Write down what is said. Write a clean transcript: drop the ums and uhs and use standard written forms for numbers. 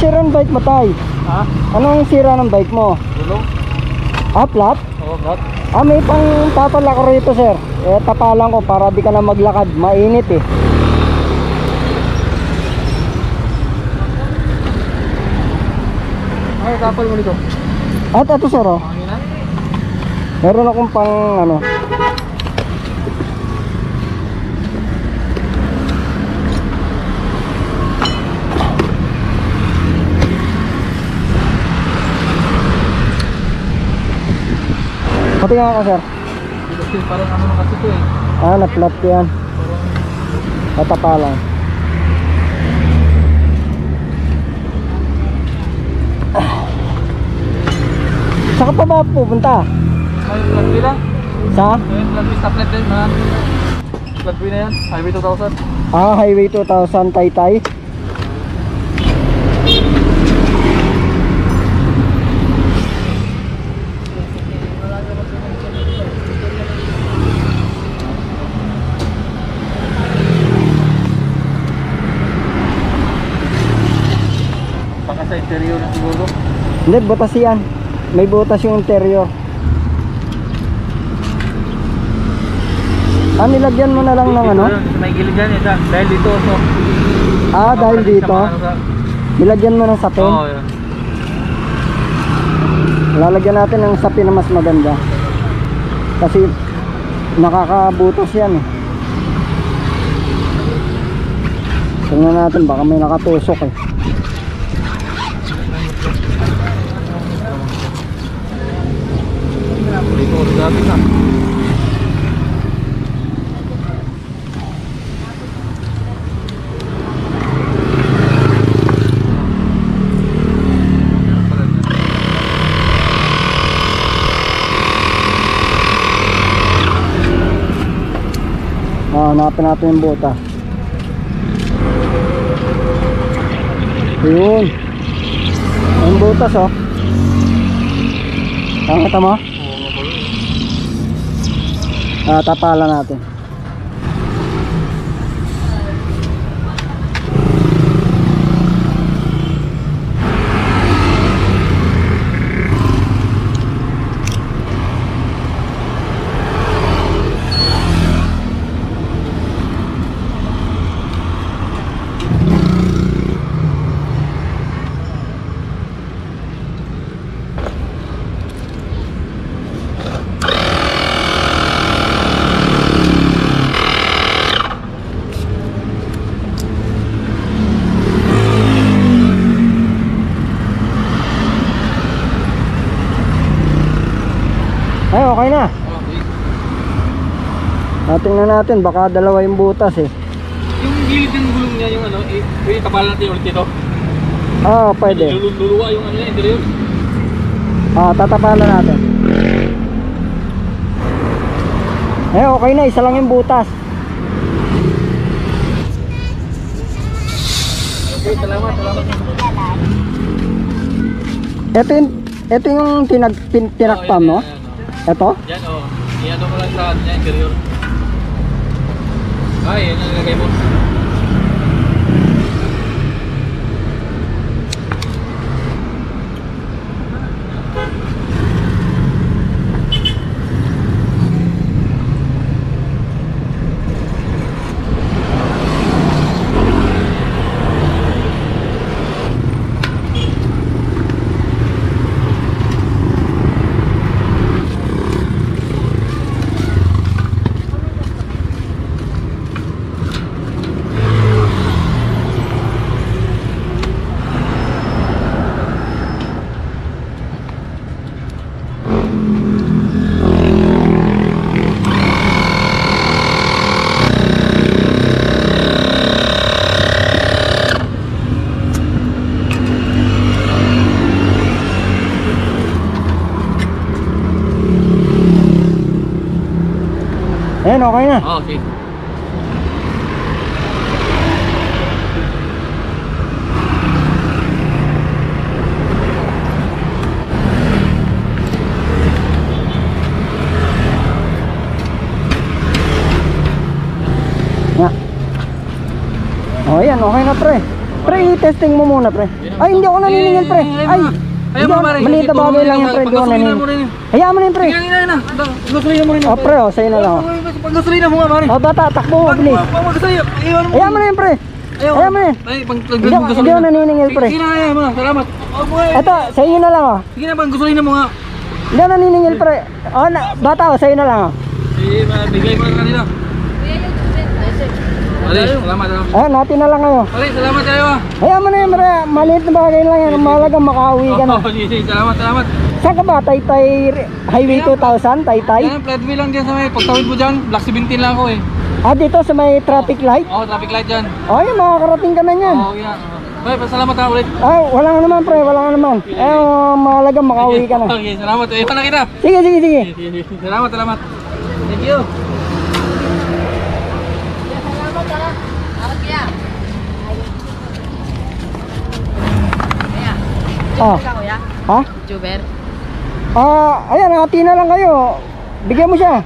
sira ng bike mo, tay? Ha? Anong sira ng bike mo? Gulong? Flat? Oo, flat. May pang papala ko rito, sir. Tapalan ko para di ka na maglakad. Mainit eh. Ay, tapal mo nito. At ito, sir, oh. Panginan? Meron akong pang ano. Patingin ako, sir. Kasi parang ano na kasi ito eh. Na-flat yan. Tatapalan. Saan ka pa ba pupunta? Ay, flat wheel lang. Sa? Ayun, flat wheel, stop light din. Flat wheel na yan. Highway 2000. Highway 2000 Taytay. Baka sa interior na siguro. Hindi, butas yan. May butas yung interior. Nilagyan mo na lang ng ano? May gilid yan eh. Dahil dito. So, Dahil dito. Nilagyan mo ng sapin. Oo, yun. Lalagyan natin ng sapin na mas maganda. Kasi nakakabutas yan eh. Tingnan natin, baka may nakatusok eh. Dito, dati na. Hanapin natin yung butas. Yun. Yung butas oh. Nakita mo? Tapalan natin. Ay, okay na. Tingnan natin, baka dalawa yung butas eh. Yung gilid ng gulong niya, yung ano, itapalan natin ulit dito. Pwede. Luluwa yung ano, interior. Tatapalan natin. Okay na, isa lang yung butas. Okay, salamat. Ito yung tinakpan mo? Ito? Yan o. Iano mo lang sa niya, interior. Yan ang nilagay mo. Ayan, okay na. Okay. Ayan, okay na pre. Pre, i-testing mo muna, pre. Ay, hindi ako naniningil, pre. Ay, Ayaw mo pare. maliit na bagay lang yan, pre. Hindi ako naniningil. Hayaan mo na yun, pre. Sige na. Gasolina mo rin. Oh, pre, oh, sa'yo na lang. Pag-gasolina mo nga pare. Oh, bata, takbo mo, bilis. Pag-gasolina. Hayaan mo na yun, pre. Hayaan mo na yun. Ay, Hindi ako naniningil, pre. Sige na, mo na. Salamat. Ito, sa'yo na lang, oh. Sige na, pag-gasolina mo nga. Hindi ako naniningil, pre. Oh, bata, oh, sa'yo na lang, oh. Sige, bigay mo na kanina. Pare, salamat. Ayan, natin na lang kayo. Pare, salamat tayo ah. Hayaan mo na yun, pre. Maliit na bagay lang yan. Mahalagang makauwi ka na. Sige, salamat. Saan ka ba? Taytay Highway 2000? Taytay? Yan, flat wheel lang dyan sa may pagtawid mo dyan. Black 17 lang ako eh. Ah, dito sa may traffic light? Oo, traffic light dyan. Ay, makakarating ka na yan. Oo, yan. Ay, salamat ha ulit. Ay, wala nga naman, pre. Wala nga naman. Eh, mahalagang makauwi ka na. Okay, salamat. Eh, na kita. Sige. Salamat. Thank you. Ah. Ha? YouTuber. Ah, ayan, hati na lang kayo. Bigyan mo siya.